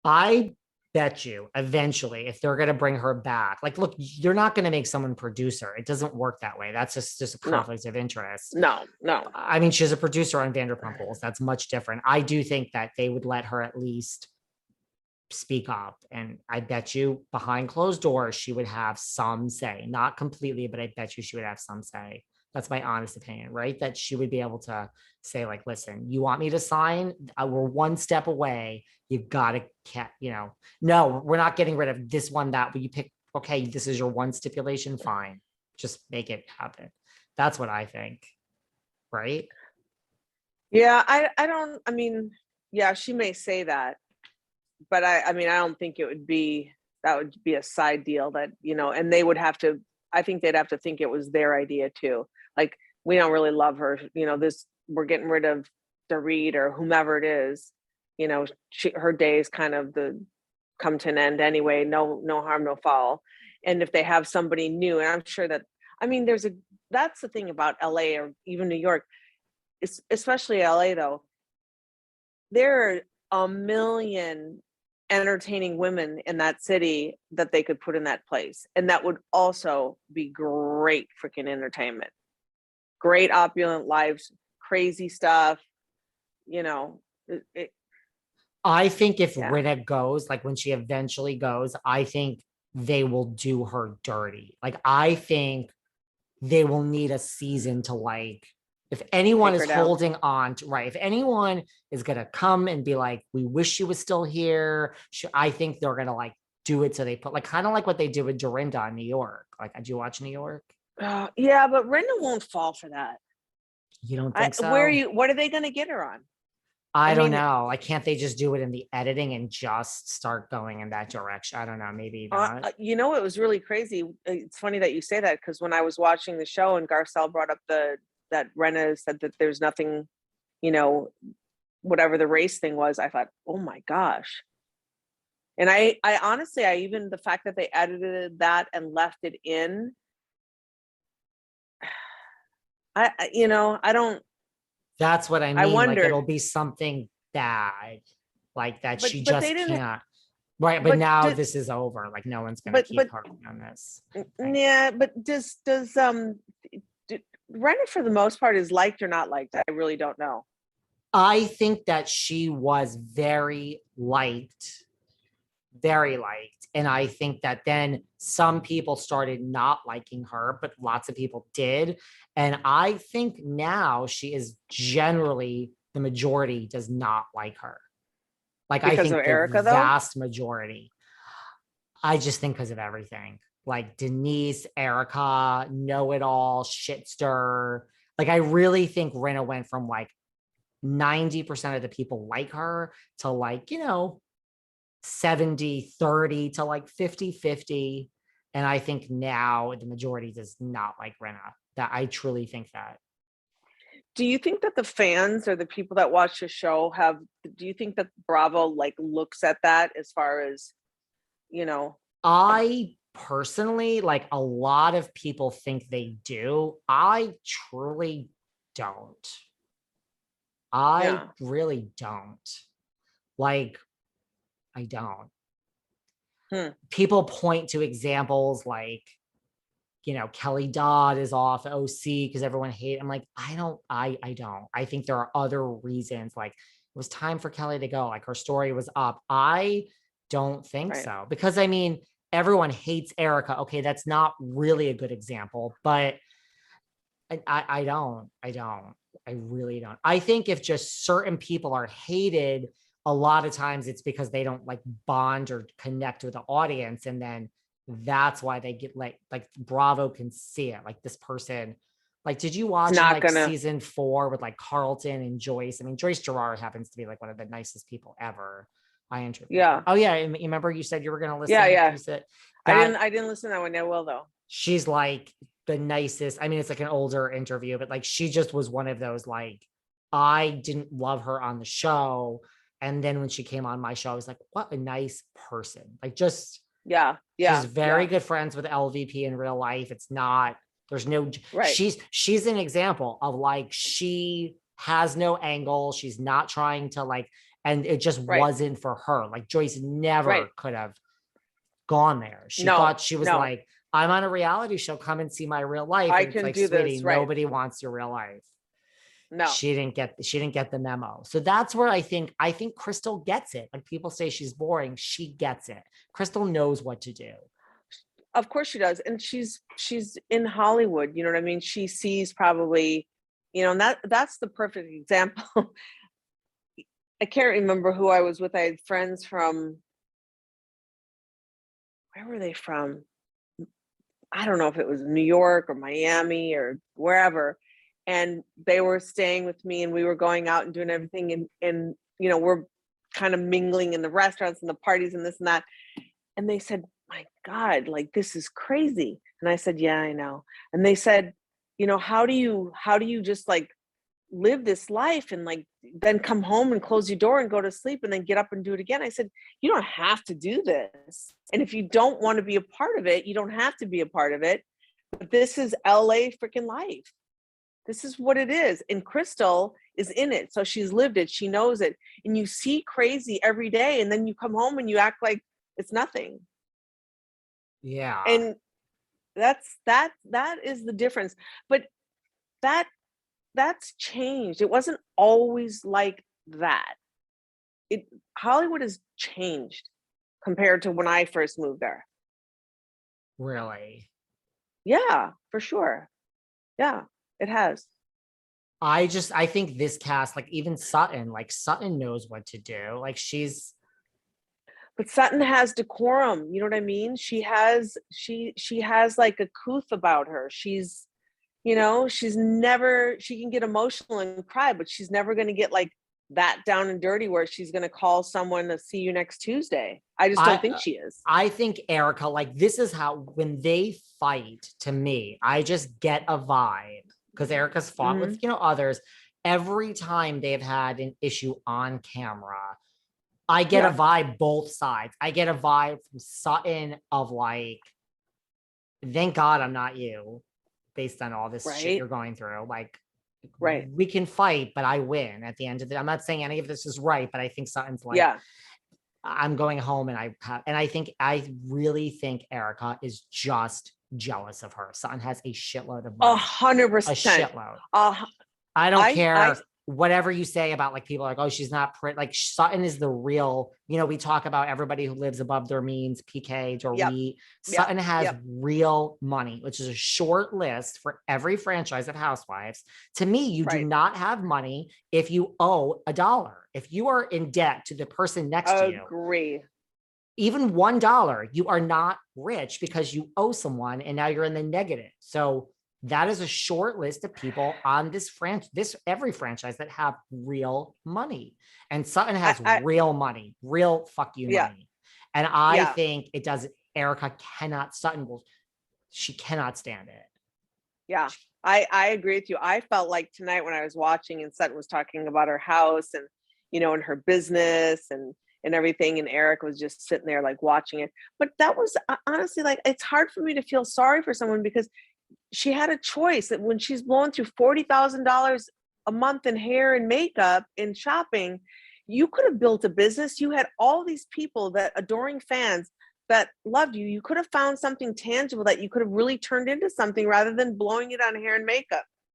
I bet you eventually, if they're going to bring her back, like, look, you're not going to make someone producer. It doesn't work that way. That's just a No, conflict of interest. no. I mean, she's a producer on Vanderpump Rules. That's much different. I do think that they would let her at least speak up. And I bet you behind closed doors, she would have some say, not completely, but I bet you she would have some say. That's my honest opinion, right? That she would be able to say, like, listen, you want me to sign? We're one step away. You've got to, no, we're not getting rid of this one, that, but you pick, okay, this is your one stipulation. Fine. Just make it happen. That's what I think. Right. Yeah, I don't, I mean, yeah, she may say that, but I mean, I don't think that would be a side deal that, and they would have to, I think they'd have to think it was their idea too. Like, we don't really love her, we're getting rid of Dorit or whomever it is, her days kind of come to an end anyway, no harm, no foul. And if they have somebody new, and I'm sure that, I mean, that's the thing about LA or even New York, especially LA though, there are a million entertaining women in that city that they could put in that place. And that would also be great freaking entertainment. Great opulent lives, crazy stuff, I think if yeah. Rinna goes, like when she eventually goes, I think they will do her dirty. Like, I think they will need a season to, like, if anyone Take is her down. holding on to, right, if anyone is going to come and be like, we wish she was still here, I think they're going to, like, do it. So they put, like, kind of like what they did with Dorinda in New York. Like, did you watch New York? Yeah, but Rinna won't fall for that. You don't think so? What are they going to get her on? I I don't mean, know. Like, can't they just do it in the editing and just start going in that direction? I don't know. Maybe not. it was really crazy. It's funny that you say that, because when I was watching the show and Garcelle brought up that Rinna said that there's nothing, whatever the race thing was, I thought, oh my gosh. And I honestly, even the fact that they edited that and left it in, I don't. That's what I I mean. Like, it'll wondered, be something bad, like that but she they just didn't. can't. Right. But But now did, this is over. Like, no one's gonna keep harping on this. Right. yeah. But Rinna for the most part is liked or not liked? I really don't know. I think that she was very liked, very liked. And I think that then some people started not liking her, but lots of people did. And I think now she is generally, the majority does not like her. Like, I Because of think the Erika though. vast majority, I just think because of everything. Like Denise, Erika, know it all, shit stir. Like, I really think Rinna went from like 90% of the people like her to, like, 70-30 to like 50-50. And I think now the majority does not like Rinna. That I truly think that. Do you think that the fans or the people that watch the show do you think that Bravo like looks at that as far as, you know, I personally, like, a lot of people think they do. I truly don't. I yeah. really don't. Like, I don't. Hmm. People point to examples like, Kelly Dodd is off OC because everyone hates. I'm like, I don't. I think there are other reasons. Like, it was time for Kelly to go. Like, her story was up. I don't think Right. so. Because I mean, everyone hates Erika. Okay, that's not really a good example, but I don't. I don't. I really don't. I think if just certain people are hated, a lot of times it's because they don't, like, bond or connect with the audience. And then that's why they get, like Bravo can see it. Like, this person, like, did you It's watch in not like gonna. season 4 with like Carlton and Joyce? I mean, Joyce Gerard happens to be like one of the nicest people ever. I interviewed her. Yeah. Oh yeah. You remember you said you were going to Yeah. listen? Yeah. You said I didn't. that I didn't listen to that one. I will though. she's like the nicest. I mean, it's like an older interview, but like, she just was one of those, like, I didn't love her on the show. And then when she came on my show, I was like, what a nice person. Like, just, Yeah. she's Yeah. very Yeah. good friends with LVP in real life. It's not, there's no, Right. she's an example of, like, she has no angle. She's not trying to, like, And it just Right. wasn't for her. Like Joyce never Right. could have gone there. She No, thought she was no. like, I'm on a reality show, come and see my real life. I And it's can like, do sweetie, this, right. nobody wants your real life. No. She didn't get the memo. So that's where I think Crystal gets it. Like people say she's boring, she gets it. Crystal knows what to do. Of course she does. And she's in Hollywood, you know what I mean? She sees probably, you know, and that's the perfect example. I can't remember who I was with. I had friends from, where were they from? I don't know if it was New York or Miami or wherever. And they were staying with me and we were going out and doing everything. And you know, we're kind of mingling in the restaurants and the parties and this and that. And they said, my God, like, this is crazy. And I said, yeah, I know. And they said, you know, how do you just like live this life and like then come home and close your door and go to sleep and then get up and do it again? I said, you don't have to do this. And if you don't want to be a part of it, you don't have to be a part of it. But this is LA freaking life. This is what it is. And Crystal is in it. So she's lived it. She knows it. And you see crazy every day. And then you come home and you act like it's nothing. Yeah. And that is the difference. But that's changed. It wasn't always like that. Hollywood has changed compared to when I first moved there. Really? Yeah, for sure. Yeah, it has. I think this cast, like even Sutton knows what to do. Like But Sutton has decorum, you know what I mean? She has like a couth about her. She's, you know, she can get emotional and cry, but she's never going to get like that down and dirty where she's going to call someone to see you next Tuesday. I just don't think she is. I think Erika, like this is how, when they fight, to me, I just get a vibe, because Erika's fought with, you know, others. Every time they've had an issue on camera, I get a vibe both sides. I get a vibe from Sutton of like, thank God I'm not you, based on all this shit you're going through. Like, we can fight, but I win at the end of it. I'm not saying any of this is right, but I think Sutton's like, I'm going home and I really think Erika is just jealous of her. Sutton has a shitload of money. 100%. A shitload. I don't care whatever you say about like people are like, oh, she's not pretty. Like Sutton is the real, you know, we talk about everybody who lives above their means, PK, Dorit. Sutton has real money, which is a short list for every franchise of Housewives. To me, you do not have money if you owe $1. If you are in debt to the person next to you. Agree. Even $1, you are not rich because you owe someone and now you're in the negative. So that is a short list of people on this every franchise that have real money. And Sutton has real money, real fuck you money. And I think it does. Erika she cannot stand it. Yeah, I agree with you. I felt like tonight when I was watching and Sutton was talking about her house and, you know, and her business and everything. And Erika was just sitting there like watching it. But that was honestly, like, it's hard for me to feel sorry for someone because she had a choice that when she's blowing through $40,000 a month in hair and makeup and shopping, you could have built a business. You had all these people that adoring fans that loved you. You could have found something tangible that you could have really turned into something rather than blowing it on hair and makeup.